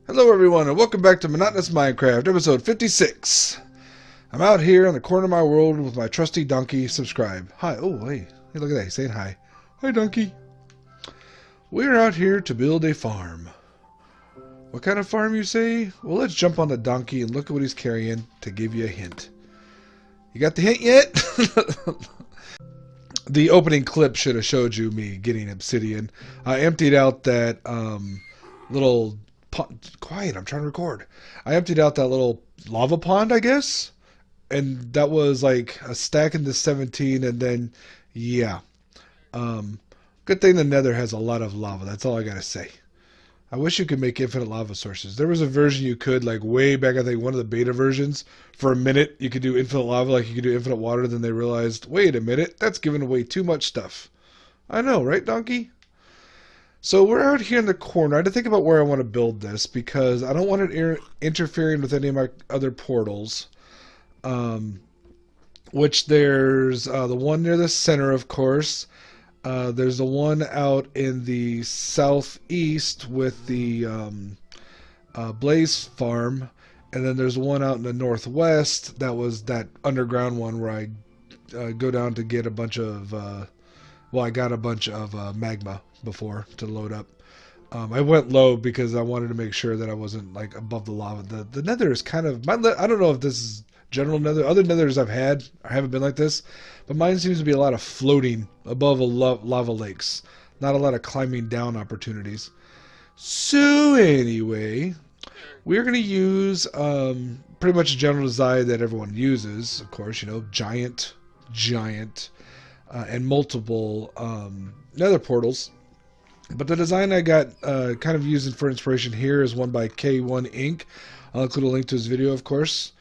Hello everyone and welcome back to Monotonous Minecraft, episode 56. I'm out here in the corner of my world with my trusty donkey. Subscribe. Hi. Oh, hey. Hey, look at that. He's saying hi. Hi, donkey. We're out here to build a farm. What kind of farm, you say? Well, let's jump on the donkey and look at what he's carrying to give you a hint. You got the hint yet? The opening clip should have showed you me getting obsidian. I emptied out that little... Quiet, I'm trying to record. I emptied out that little lava pond, I guess. And that was like a stack into 17, and then, yeah. Good thing the nether has a lot of lava. That's all I gotta say. I wish you could make infinite lava sources. There was a version you could, like way back, I think one of the beta versions. For a minute, you could do infinite lava like you could do infinite water. Then they realized, wait a minute, that's giving away too much stuff. I know, right, donkey? So we're out here in the corner. I had to think about where I want to build this because I don't want it interfering with any of my other portals. Which there's the one near the center, of course. There's the one out in the southeast with the Blaze farm. And then there's one out in the northwest. That was that underground one where I go down to get a bunch of... I got a bunch of magma before to load up. I went low because I wanted to make sure that I wasn't like above the lava. The nether is kind of... I don't know if this is general nether. Other nethers I've had haven't been like this. But mine seems to be a lot of floating above lava lakes. Not a lot of climbing down opportunities. So anyway, we're going to use pretty much a general design that everyone uses. Of course, you know, giant, and multiple nether portals. But the design I got kind of using for inspiration here is one by K1 Inc. I'll include a link to his video, of course.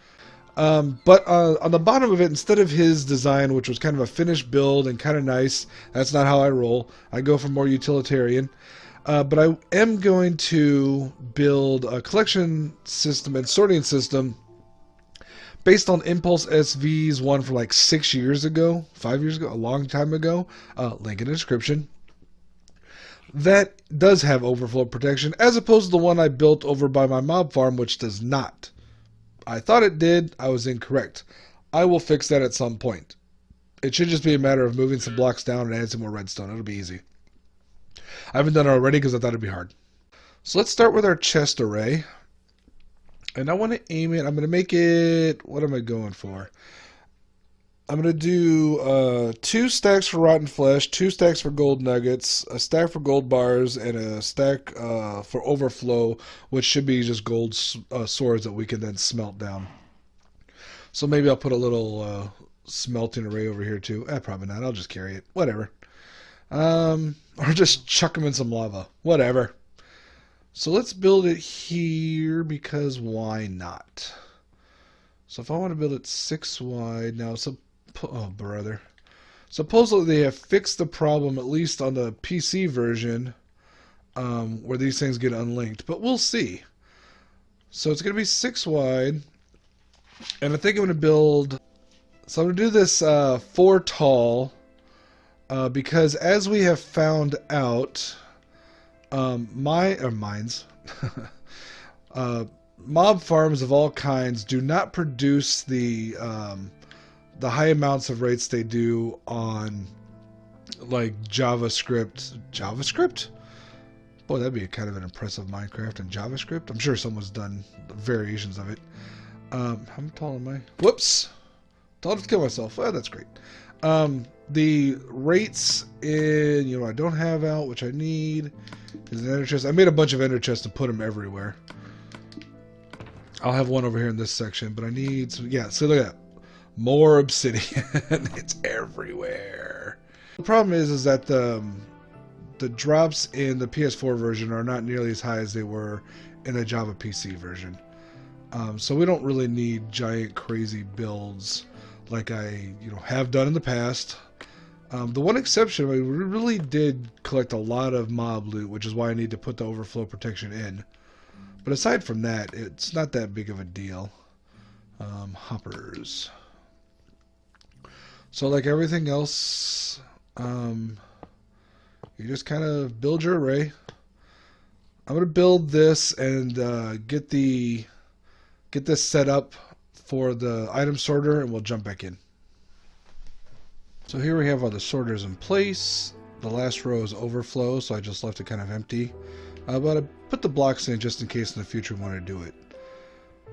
But on the bottom of it, instead of his design, which was kind of a finished build and kind of nice, that's not how I roll. I go for more utilitarian. But I am going to build a collection system and sorting system based on Impulse SV's one from like 6 years ago, 5 years ago, a long time ago. Link in the description. That does have overflow protection, as opposed to the one I built over by my mob farm, which does not. I thought it did. I was incorrect. I will fix that at some point. It should just be a matter of moving some blocks down and adding some more redstone. It'll be easy. I haven't done it already because I thought it'd be hard. So let's start with our chest array. And I want to aim it. I'm going to make it... What am I going for? I'm going to do 2 stacks for rotten flesh, 2 stacks for gold nuggets, a stack for gold bars, and a stack for overflow, which should be just gold swords that we can then smelt down. So maybe I'll put a little smelting array over here too. Probably not. I'll just carry it. Whatever. Or just chuck them in some lava. Whatever. So let's build it here because why not? So if I want to build it 6 wide now, oh brother. Supposedly they have fixed the problem, at least on the PC version, where these things get unlinked. But we'll see. So it's going to be 6 wide. And I think I'm going to build... So I'm going to do this 4 tall. Because as we have found out... mob farms of all kinds do not produce the high amounts of rates they do on like JavaScript. Boy, that'd be kind of an impressive Minecraft in JavaScript. I'm sure someone's done variations of it. How tall am I? Whoops, tall enough to kill myself. Oh, that's great. The rates in, you know, I don't have out, which I need, is an ender chest. I made a bunch of ender chests to put them everywhere. I'll have one over here in this section, but I need some, yeah, so look at that. More obsidian. It's everywhere. The problem is that the drops in the PS4 version are not nearly as high as they were in the Java PC version. So we don't really need giant crazy builds like I have done in the past. The one exception, we really did collect a lot of mob loot, which is why I need to put the overflow protection in. But aside from that, it's not that big of a deal. Hoppers. So like everything else, you just kind of build your array. I'm going to build this and get this set up for the item sorter, and we'll jump back in. So here we have all the sorters in place. The last row is overflow, so I just left it kind of empty. But I put the blocks in just in case in the future we want to do it.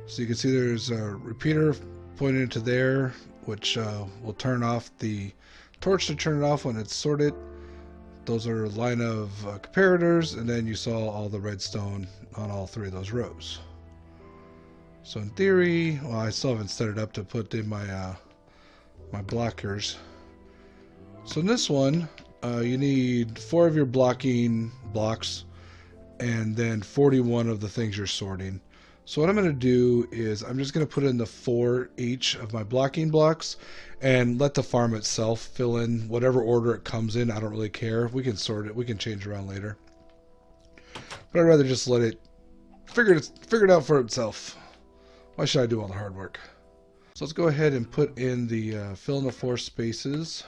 So you can see there's a repeater pointed into there, which will turn off the torch to turn it off when it's sorted. Those are a line of comparators, and then you saw all the redstone on all three of those rows. So in theory, well, I still haven't set it up to put in my my blockers. So in this one, you need 4 of your blocking blocks, and then 41 of the things you're sorting. So what I'm going to do is I'm just going to put in the 4 each of my blocking blocks and let the farm itself fill in whatever order it comes in. I don't really care. We can sort it. We can change around later. But I'd rather just let it figure it out for itself. Why should I do all the hard work? So let's go ahead and put in the fill in the 4 spaces.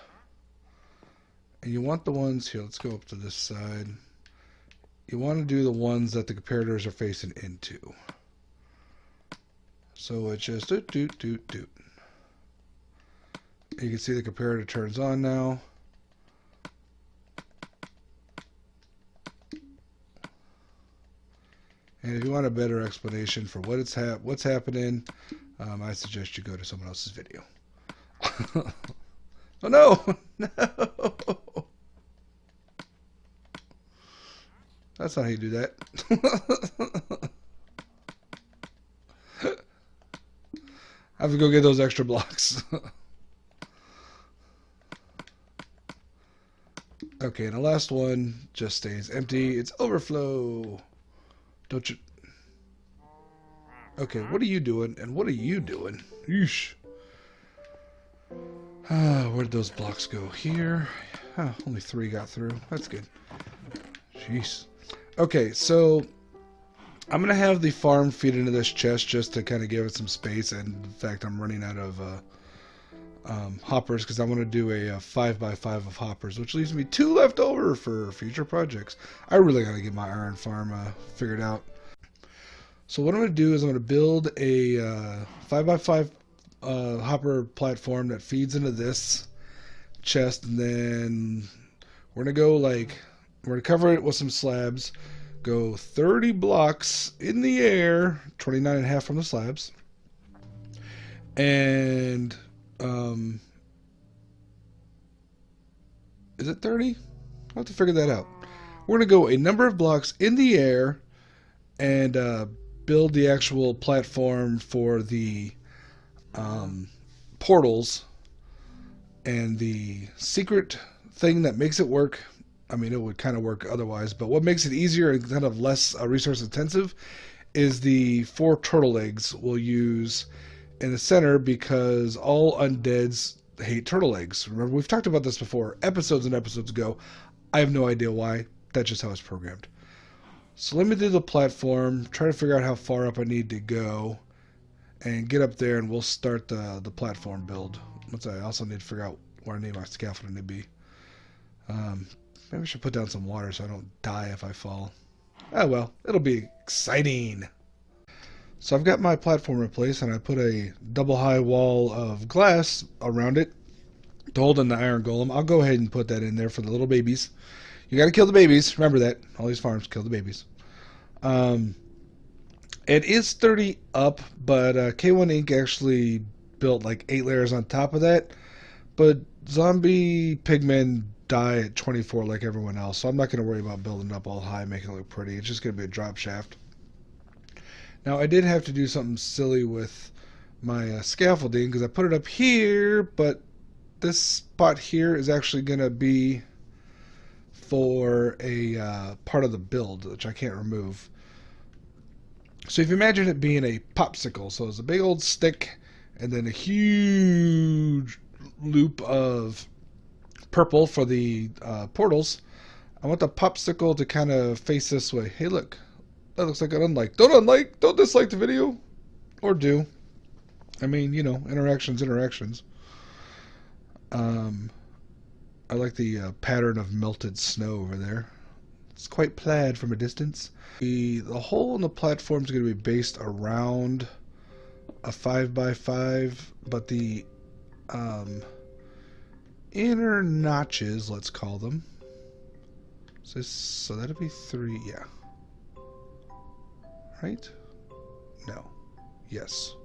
And you want the ones here. Let's go up to this side. You want to do the ones that the comparators are facing into. So it's just doot, doot, doot, doot. You can see the comparator turns on now. And if you want a better explanation for what's happening, I suggest you go to someone else's video. Oh no! No! That's not how you do that. I have to go get those extra blocks. Okay, and the last one just stays empty. It's overflow. Don't you... Okay, what are you doing? And what are you doing? Yeesh. Where'd those blocks go? Here. Only 3 got through. That's good. Jeez. Okay, so I'm going to have the farm feed into this chest just to kind of give it some space. And in fact, I'm running out of hoppers because I want to do a 5x5 of hoppers, which leaves me 2 left over for future projects. I really got to get my iron farm figured out. So what I'm going to do is I'm going to build a 5x5 hopper platform that feeds into this chest, and then we're going to go we're going to cover it with some slabs, go 30 blocks in the air, 29.5 from the slabs, and is it 30? I'll have to figure that out. We're going to go a number of blocks in the air and build the actual platform for the portals, and the secret thing that makes it work. I mean, it would kind of work otherwise, but what makes it easier and kind of less resource intensive is the 4 turtle eggs we'll use in the center, because all undeads hate turtle eggs. Remember, we've talked about this before, episodes and episodes ago. I have no idea why. That's just how it's programmed. So let me do the platform, try to figure out how far up I need to go, and get up there, and we'll start the platform build. I also need to figure out where I need my scaffolding to be. Maybe I should put down some water so I don't die if I fall. Oh well, it'll be exciting. So I've got my platform in place, and I put a double high wall of glass around it to hold in the iron golem. I'll go ahead and put that in there for the little babies. You got to kill the babies. Remember that. All these farms kill the babies. It is 30 up, but K1 Inc. actually built like 8 layers on top of that. But zombie pigmen die at 24 like everyone else, so I'm not going to worry about building it up all high, making it look pretty. It's just going to be a drop shaft. Now, I did have to do something silly with my scaffolding, because I put it up here, but this spot here is actually going to be for a part of the build, which I can't remove. So if you imagine it being a popsicle, so it's a big old stick and then a huge loop of purple for the portals. I want the popsicle to kind of face this way. Hey, look. That looks like an unlike. Don't unlike. Don't dislike the video. Or do. I mean, you know, interactions. I like the pattern of melted snow over there. It's quite plaid from a distance. The hole in the platform is going to be based around a 5x5, but the inner notches, let's call them. So that'd be 3, yeah. Right? No. Yes.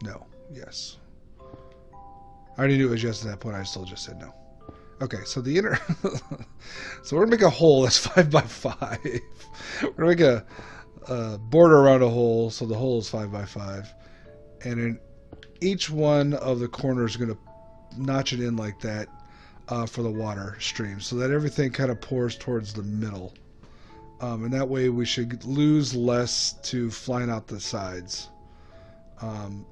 No. Yes. I already knew it was yes at that point. I still just said no. Okay, so the inner... so we're going to make a hole that's 5x5. We're going to make a border around a hole, so the hole is 5x5. And in each one of the corners is going to notch it in like that for the water stream, so that everything kind of pours towards the middle. And that way we should lose less to flying out the sides.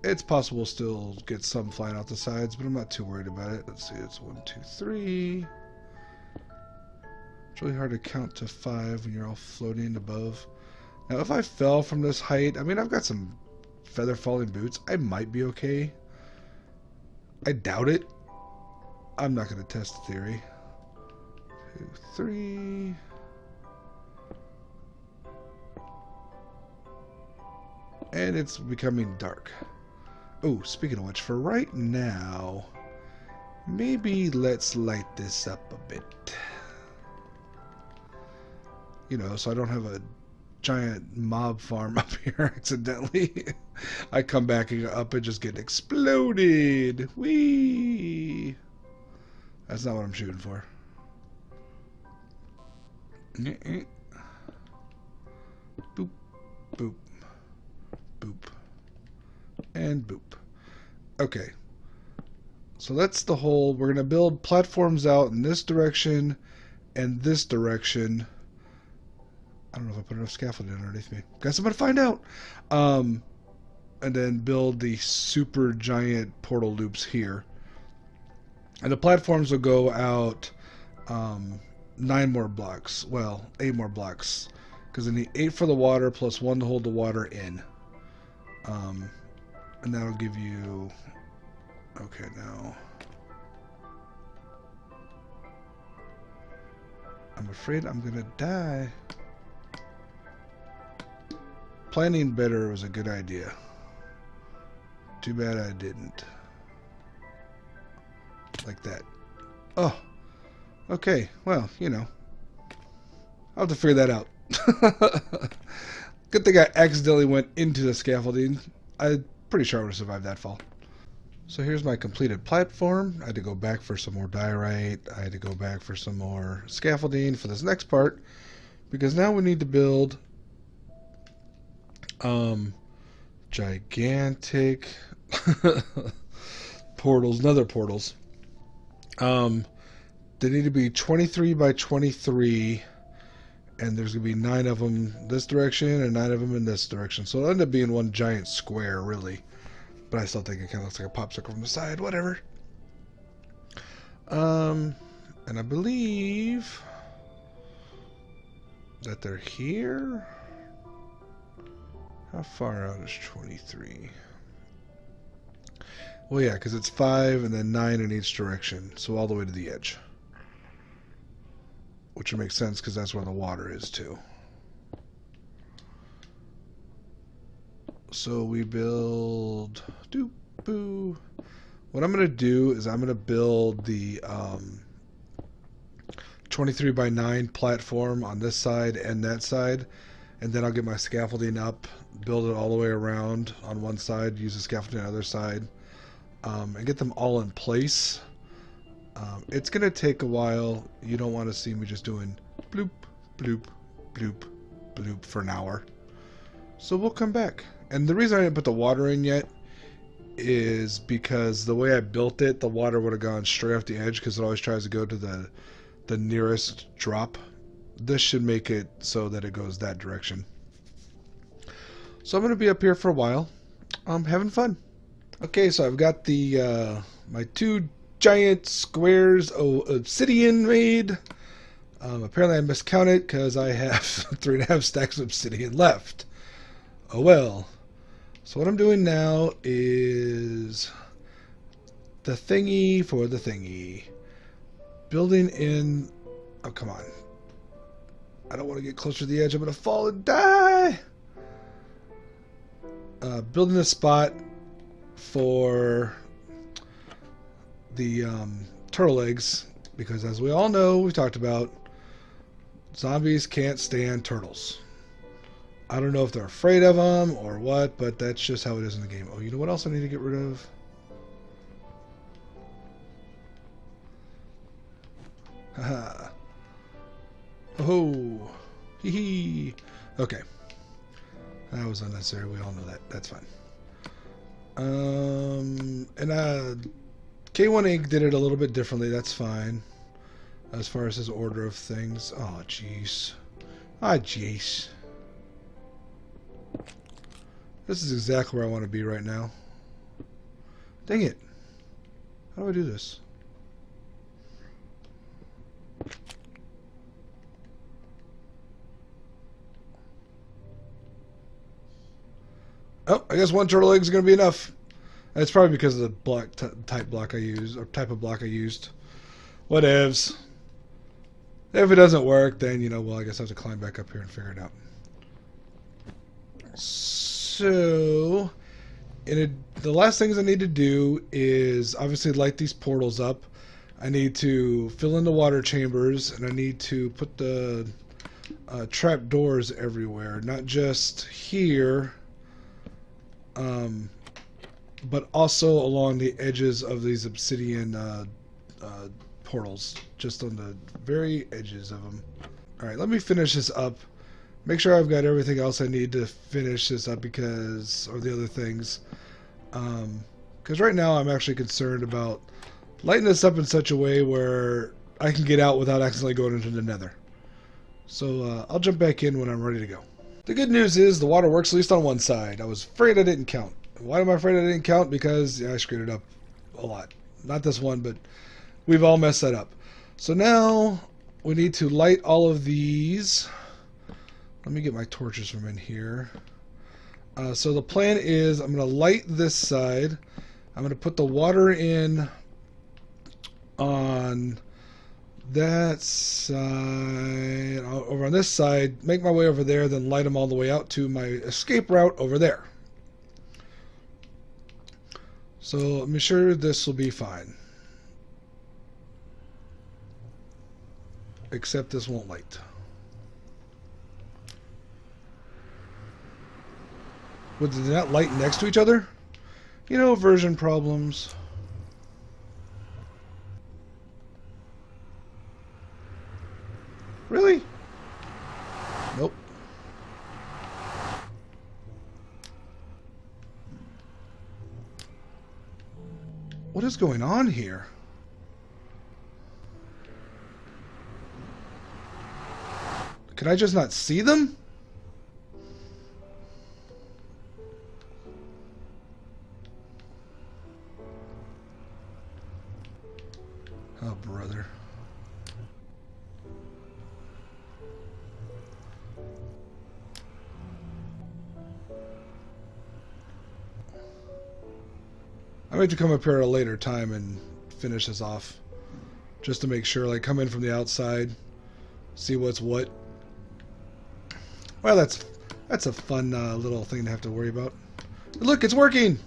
It's possible we'll still get some flying out the sides, but I'm not too worried about it. Let's see, it's 1, 2, 3. It's really hard to count to 5 when you're all floating above. Now, if I fell from this height, I mean, I've got some feather falling boots. I might be okay. I doubt it. I'm not going to test the theory. 2, 3. And it's becoming dark. Oh, speaking of which, for right now, maybe let's light this up a bit. You know, so I don't have a giant mob farm up here accidentally. I come back up and just get exploded. Whee! That's not what I'm shooting for. Boop. Boop. Boop. And boop. Okay. So that's the hole. We're going to build platforms out in this direction and this direction. I don't know if I put enough scaffolding underneath me. Guess I'm going to find out. And then build the super giant portal loops here. And the platforms will go out 9 more blocks. Well, 8 more blocks. Because I need 8 for the water plus 1 to hold the water in. And that'll give you... Okay, now... I'm afraid I'm going to die. Planning better was a good idea. Too bad I didn't. Like that. Oh. Okay, well, you know. I'll have to figure that out. Good thing I accidentally went into the scaffolding. I'm pretty sure I would have survived that fall. So here's my completed platform. I had to go back for some more diorite. I had to go back for some more scaffolding for this next part. Because now we need to build gigantic portals, nether portals. They need to be 23 by 23, and there's going to be 9 of them this direction and 9 of them in this direction. So it'll end up being one giant square, really. But I still think it kind of looks like a popsicle from the side, whatever. And I believe that they're here. How far out is 23? Well, yeah, because it's 5 and then 9 in each direction, so all the way to the edge. Which would make sense because that's where the water is too. So we build... Doop-boo. What I'm going to do is I'm going to build the 23 by 9 platform on this side and that side. And then I'll get my scaffolding up, build it all the way around on one side, use the scaffolding on the other side. And get them all in place. It's going to take a while. You don't want to see me just doing bloop, bloop, bloop, bloop for an hour. So we'll come back. And the reason I didn't put the water in yet is because the way I built it, the water would have gone straight off the edge because it always tries to go to the nearest drop. This should make it so that it goes that direction. So I'm going to be up here for a while. I'm having fun. Okay, so I've got the my 2 giant squares of obsidian made. Apparently I miscounted because I have 3.5 stacks of obsidian left. Oh well. So what I'm doing now is the thingy for the thingy. Building in... Oh, come on. I don't want to get closer to the edge. I'm going to fall and die. Building a spot for the turtle eggs, because as we all know, we talked about, zombies can't stand turtles. I don't know if they're afraid of them or what, but that's just how it is in the game. Oh, you know what else I need to get rid of? Haha. Oh. Hee hee. Okay. That was unnecessary. We all know that. That's fine. And K1 Inc. did it a little bit differently. That's fine. As far as his order of things. Oh, jeez. Ah, jeez. This is exactly where I want to be right now. Dang it. How do I do this? Oh, I guess one turtle egg is going to be enough. It's probably because of the block type block I used, or type of block I used. Whatevs. If it doesn't work, then, you know, well, I guess I have to climb back up here and figure it out. So, the last things I need to do is obviously light these portals up. I need to fill in the water chambers, and I need to put the trap doors everywhere, not just here, but also along the edges of these obsidian portals, just on the very edges of them. Alright, let me finish this up. Make sure I've got everything else I need to finish this up, because, or the other things. Because right now I'm actually concerned about lighting this up in such a way where I can get out without accidentally going into the nether. So I'll jump back in when I'm ready to go. The good news is the water works at least on one side. I was afraid I didn't count. Why am I afraid I didn't count? Because I screwed it up a lot. Not this one, but we've all messed that up. So now we need to light all of these. Let me get my torches from in here. So the plan is I'm going to light this side. I'm going to put the water in on that side, over on this side, make my way over there, then light them all the way out to my escape route over there. So I'm sure this will be fine. Except this won't light. Well, did they not light next to each other? You know, version problems. Really? Nope. What is going on here? Can I just not see them? Oh, brother. I might have to come up here at a later time and finish this off. Just to make sure, like, come in from the outside, see what's what. Well, that's a fun little thing to have to worry about. Look, it's working!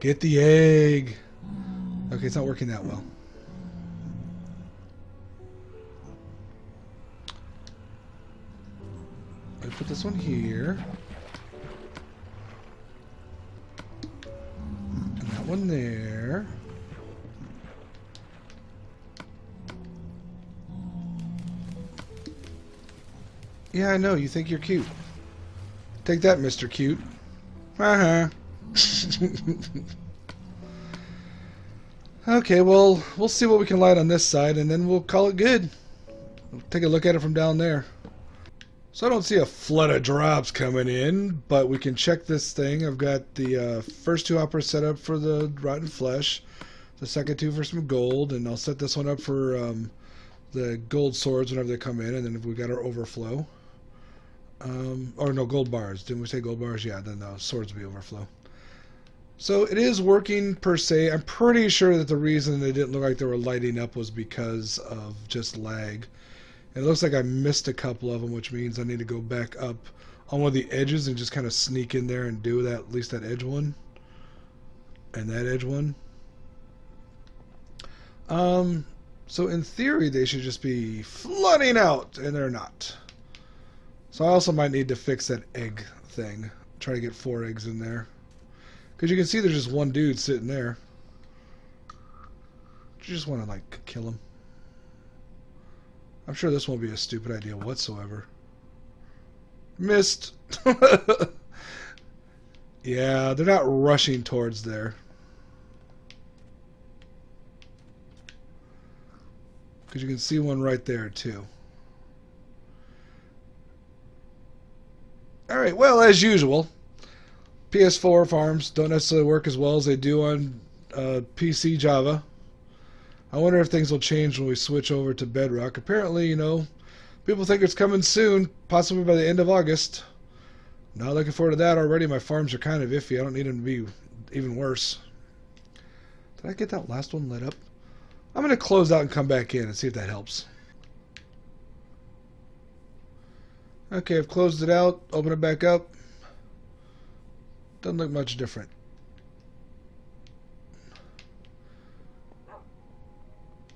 Get the egg! Okay, it's not working that well. I put this one here. And that one there. Yeah, I know, you think you're cute. Take that, Mr. Cute. Uh-huh. Okay, well, we'll see what we can light on this side, and then we'll call it good. We'll take a look at it from down there. So I don't see a flood of drops coming in, but we can check this thing. I've got the first two hoppers set up for the rotten flesh, the second two for some gold, and I'll set this one up for the gold swords whenever they come in, and then if we got our overflow. Or no, gold bars. Didn't we say gold bars? Yeah, then the swords will be overflow. So it is working per se. I'm pretty sure that the reason they didn't look like they were lighting up was because of just lag. And it looks like I missed a couple of them, which means I need to go back up on one of the edges and just kind of sneak in there and do that, at least that edge one. And that edge one. So in theory, they should just be flooding out, and they're not. So I also might need to fix that egg thing. Try to get 4 eggs in there. Because you can see there's just one dude sitting there. You just want to, like, kill him. I'm sure this won't be a stupid idea whatsoever. Missed. Yeah, they're not rushing towards there. Because you can see one right there, too. Alright, well, as usual, PS4 farms don't necessarily work as well as they do on PC Java. I wonder if things will change when we switch over to Bedrock. Apparently, you know, people think it's coming soon, possibly by the end of August. Not looking forward to that already. My farms are kind of iffy. I don't need them to be even worse. Did I get that last one lit up? I'm going to close out and come back in and see if that helps. Okay, I've closed it out. Open it back up. Doesn't look much different.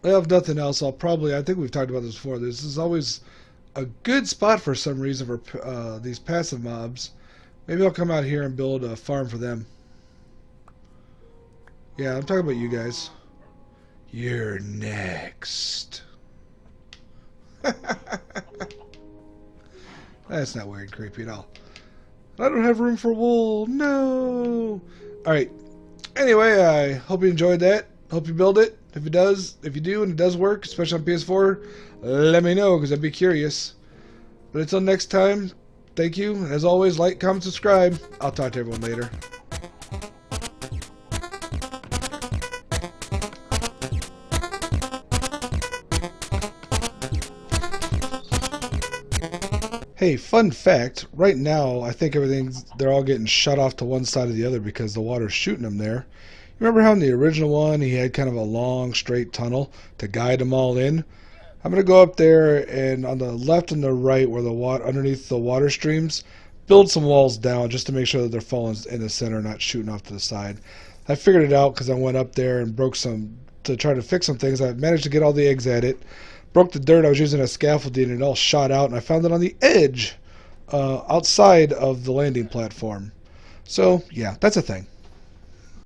Well, if nothing else, I think we've talked about this before. This is always a good spot for some reason for these passive mobs. Maybe I'll come out here and build a farm for them. Yeah, I'm talking about you guys. You're next. That's not weird and creepy at all. I don't have room for wool. No. Alright. Anyway, I hope you enjoyed that. Hope you build it. If you do and it does work, especially on PS4, let me know because I'd be curious. But until next time, thank you. And as always, like, comment, subscribe. I'll talk to everyone later. Hey, fun fact, right now I think they're all getting shut off to one side or the other because the water's shooting them there. You remember how in the original one he had kind of a long straight tunnel to guide them all in? I'm going to go up there and on the left and the right where the water underneath the water streams, build some walls down just to make sure that they're falling in the center, not shooting off to the side. I figured it out because I went up there and broke some to try to fix some things. I managed to get all the eggs at it. Broke the dirt. I was using a scaffolding and it all shot out, and I found it on the edge outside of the landing platform. So, yeah, that's a thing.